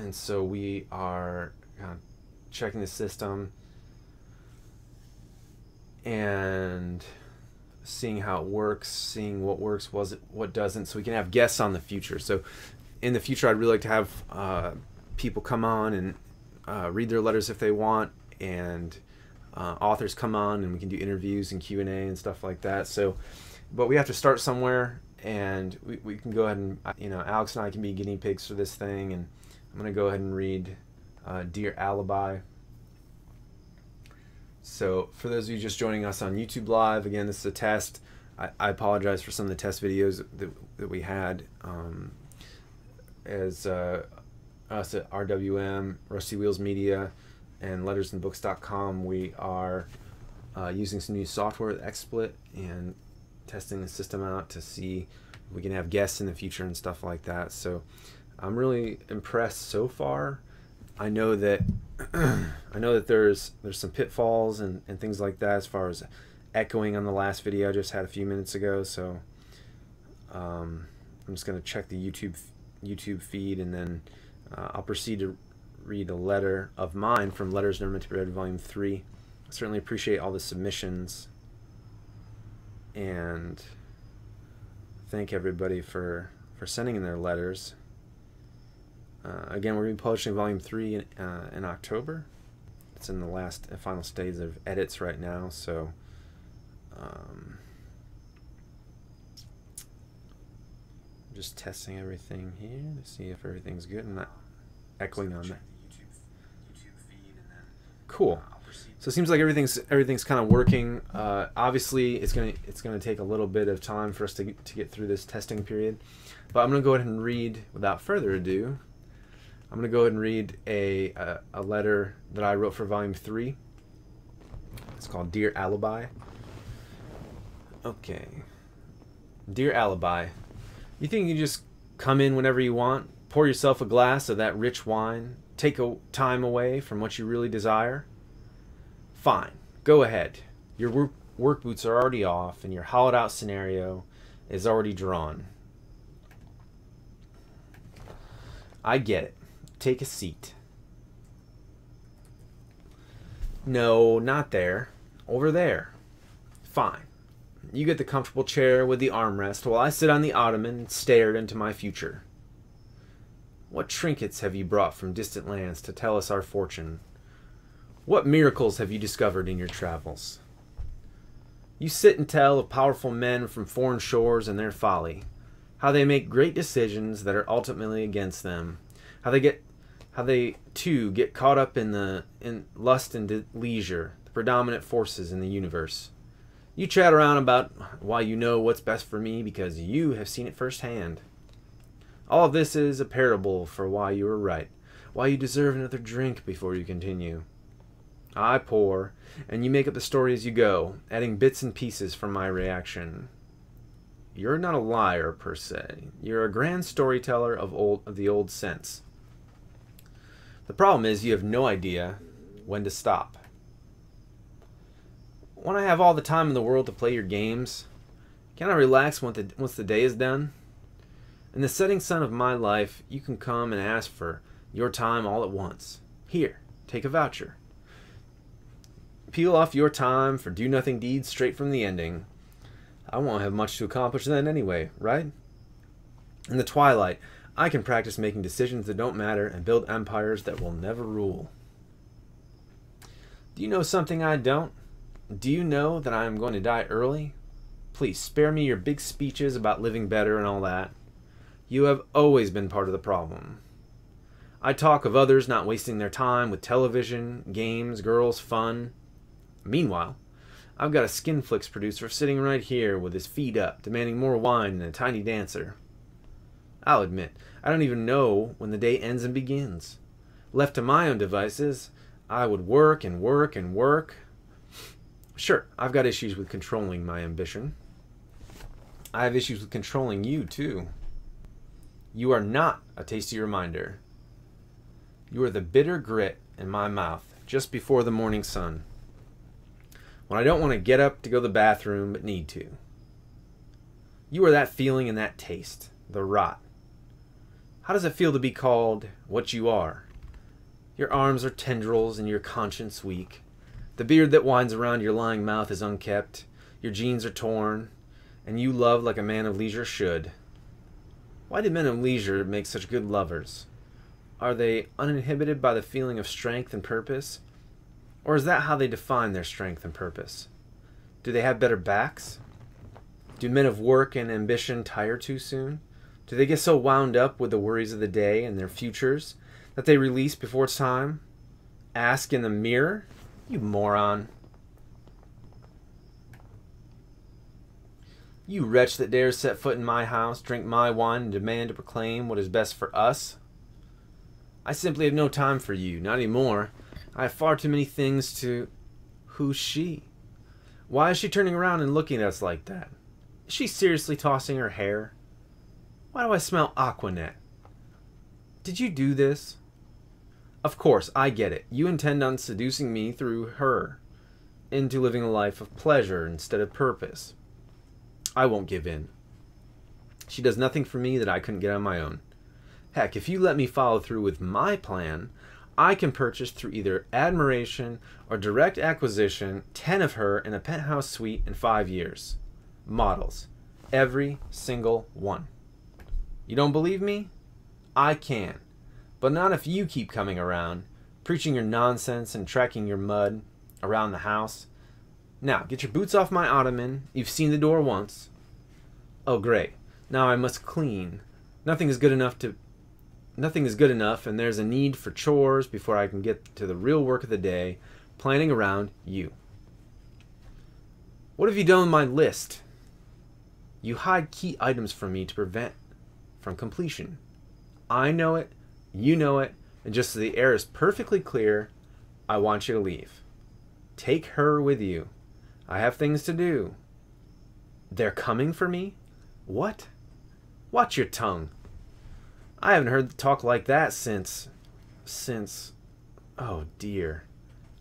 And so we are checking the system and seeing how it works, seeing what works, what doesn't, so we can have guests on the future. So in the future, I'd really like to have people come on and read their letters if they want, and authors come on and we can do interviews and Q&A and stuff like that. So, but we have to start somewhere, and we can go ahead and, Alex and I can be guinea pigs for this thing, and I'm going to go ahead and read Dear Alibi. So for those of you just joining us on YouTube Live, again, this is a test. I apologize for some of the test videos that we had as us at RWM, Rusty Wheels Media, and lettersandbooks.com. We are using some new software, Xsplit, and testing the system out to see if we can have guests in the future and stuff like that. So I'm really impressed so far. I know that there's some pitfalls and things like that as far as echoing on the last video I just had a few minutes ago. So I'm just going to check the YouTube feed, and then I'll proceed to read a letter of mine from Letters Never Meant to Be Read, Volume 3. I certainly appreciate all the submissions, and thank everybody for sending in their letters. Again, we're going to be publishing Volume 3 in October. It's in the last and final stage of edits right now, so just testing everything here to see if everything's good. I'm not echoing on that. Cool. So it seems like everything's kind of working. Obviously, it's gonna take a little bit of time for us to get through this testing period, but I'm gonna go ahead and read, without further ado, I'm going to go ahead and read a letter that I wrote for Volume 3. It's called Dear Alibi. Okay. Dear Alibi, you think you can just come in whenever you want, pour yourself a glass of that rich wine, take a time away from what you really desire? Fine. Go ahead. Your work boots are already off, and your hollowed out scenario is already drawn. I get it. Take a seat. No, not there. Over there. Fine. You get the comfortable chair with the armrest while I sit on the ottoman and stare into my future. What trinkets have you brought from distant lands to tell us our fortune? What miracles have you discovered in your travels? You sit and tell of powerful men from foreign shores and their folly, how they make great decisions that are ultimately against them, how they too get caught up in lust and leisure, the predominant forces in the universe. You chat around about why you know what's best for me because you have seen it firsthand. All of this is a parable for why you were right, why you deserve another drink before you continue. I pour, and you make up the story as you go, adding bits and pieces from my reaction. You're not a liar per se. You're a grand storyteller of the old sense. The problem is you have no idea when to stop. When I have all the time in the world to play your games, can I relax once the day is done? In the setting sun of my life, you can come and ask for your time all at once. Here, take a voucher. Peel off your time for do-nothing deeds straight from the ending. I won't have much to accomplish then anyway, right? In the twilight, I can practice making decisions that don't matter and build empires that will never rule. Do you know something I don't? Do you know that I am going to die early? Please spare me your big speeches about living better and all that. You have always been part of the problem. I talk of others not wasting their time with television, games, girls, fun. Meanwhile, I've got a Skinflix producer sitting right here with his feet up, demanding more wine than a tiny dancer. I'll admit, I don't even know when the day ends and begins. Left to my own devices, I would work and work and work. Sure, I've got issues with controlling my ambition. I have issues with controlling you, too. You are not a tasty reminder. You are the bitter grit in my mouth just before the morning sun, when I don't want to get up to go to the bathroom but need to. You are that feeling and that taste, the rot. How does it feel to be called what you are? Your arms are tendrils and your conscience weak. The beard that winds around your lying mouth is unkept. Your jeans are torn, and you love like a man of leisure should. Why do men of leisure make such good lovers? Are they uninhibited by the feeling of strength and purpose? Or is that how they define their strength and purpose? Do they have better backs? Do men of work and ambition tire too soon? Do they get so wound up with the worries of the day and their futures that they release before it's time? Ask in the mirror? You moron. You wretch that dares set foot in my house, drink my wine, and demand to proclaim what is best for us? I simply have no time for you, not anymore. I have far too many things to... Who's she? Why is she turning around and looking at us like that? Is she seriously tossing her hair? Why do I smell Aquanet? Did you do this? Of course, I get it. You intend on seducing me through her into living a life of pleasure instead of purpose. I won't give in. She does nothing for me that I couldn't get on my own. Heck, if you let me follow through with my plan, I can purchase through either admiration or direct acquisition 10 of her in a penthouse suite in 5 years. Models. Every single one. You don't believe me? I can. But not if you keep coming around, preaching your nonsense and tracking your mud around the house. Now, get your boots off my ottoman. You've seen the door once. Oh, great. Now I must clean. Nothing is good enough, and there's a need for chores before I can get to the real work of the day, planning around you. What have you done with my list? You hide key items from me to prevent from completion. I know it, you know it, and just so the air is perfectly clear, I want you to leave. Take her with you. I have things to do. They're coming for me? What? Watch your tongue. I haven't heard talk like that since... Oh dear.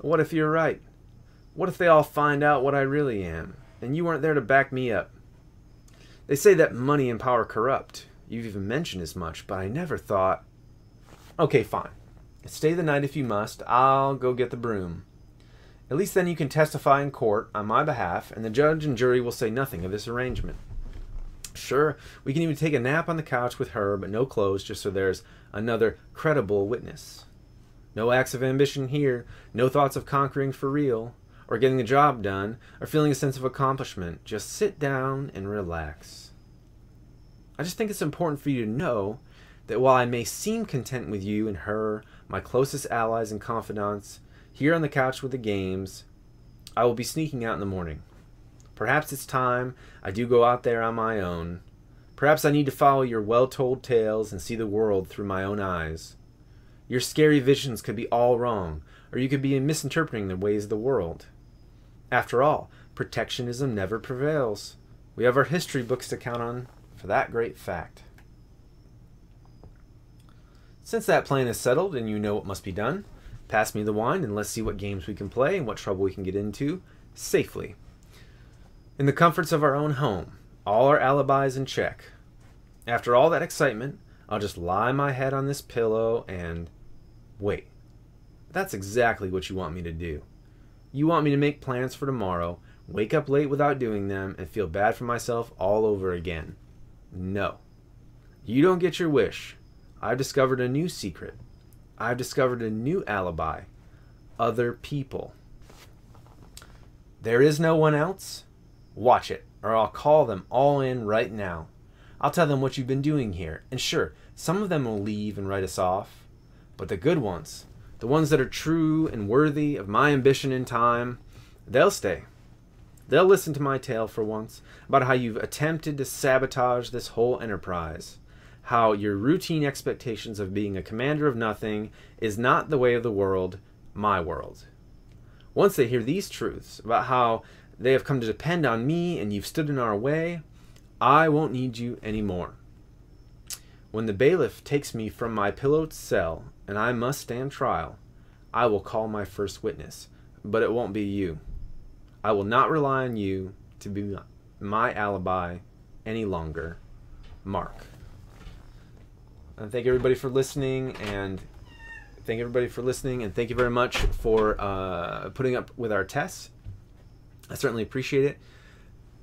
What if you're right? What if they all find out what I really am, and you weren't there to back me up? They say that money and power corrupt. You've even mentioned as much, but I never thought... Okay, fine. Stay the night if you must. I'll go get the broom. At least then you can testify in court on my behalf, and the judge and jury will say nothing of this arrangement. Sure, we can even take a nap on the couch with her, but no clothes, just so there's another credible witness. No acts of ambition here, no thoughts of conquering for real, or getting the job done, or feeling a sense of accomplishment. Just sit down and relax. I just think it's important for you to know that while I may seem content with you and her, my closest allies and confidants, here on the couch with the games, I will be sneaking out in the morning. Perhaps it's time I do go out there on my own. Perhaps I need to follow your well-told tales and see the world through my own eyes. Your scary visions could be all wrong, or you could be misinterpreting the ways of the world. After all, protectionism never prevails. We have our history books to count on for that great fact. Since that plan is settled and you know what must be done, pass me the wine and let's see what games we can play and what trouble we can get into safely. In the comforts of our own home, all our alibis in check. After all that excitement, I'll just lie my head on this pillow and... Wait. That's exactly what you want me to do. You want me to make plans for tomorrow, wake up late without doing them, and feel bad for myself all over again. No. You don't get your wish. I've discovered a new secret. I've discovered a new alibi. Other people. There is no one else? Watch it, or I'll call them all in right now. I'll tell them what you've been doing here, and sure, some of them will leave and write us off. But the good ones, the ones that are true and worthy of my ambition in time, they'll stay. They'll listen to my tale for once, about how you've attempted to sabotage this whole enterprise. How your routine expectations of being a commander of nothing is not the way of the world, my world. Once they hear these truths about how they have come to depend on me and you've stood in our way, I won't need you anymore. When the bailiff takes me from my pillowed cell and I must stand trial, I will call my first witness, but it won't be you. I will not rely on you to be my alibi any longer. Mark. And thank everybody for listening, and thank you very much for putting up with our tests. I certainly appreciate it.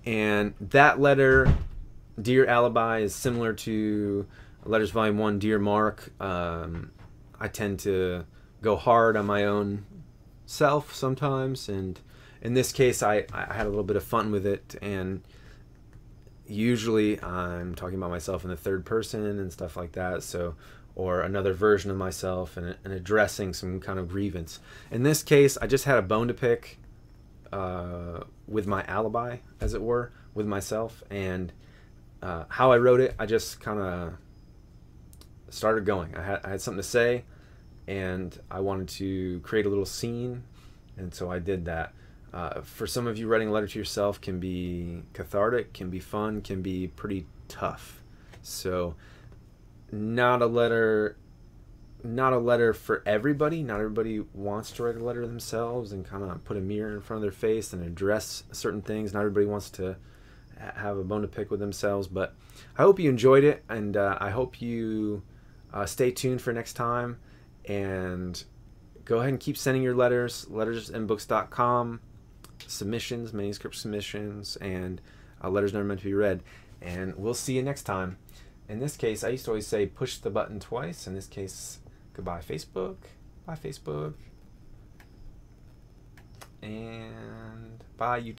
And that letter, Dear Alibi, is similar to Letters Volume 1, Dear Mark. I tend to go hard on my own self sometimes, and in this case I had a little bit of fun with it, and usually I'm talking about myself in the third person and stuff like that, so, or another version of myself, and addressing some kind of grievance. In this case, I just had a bone to pick with my alibi, as it were, with myself, and how I wrote it, I just kind of started going. I had something to say, and I wanted to create a little scene, and so I did that. For some of you, writing a letter to yourself can be cathartic, can be fun, can be pretty tough. So not a letter for everybody. Not everybody wants to write a letter themselves and kind of put a mirror in front of their face and address certain things. Not everybody wants to have a bone to pick with themselves, but I hope you enjoyed it, and I hope you stay tuned for next time, and go ahead and keep sending your letters, lettersandbooks.com, submissions, manuscript submissions, and letters never meant to be read. And we'll see you next time. In this case, I used to always say push the button twice. In this case, goodbye Facebook, bye Facebook, and bye YouTube.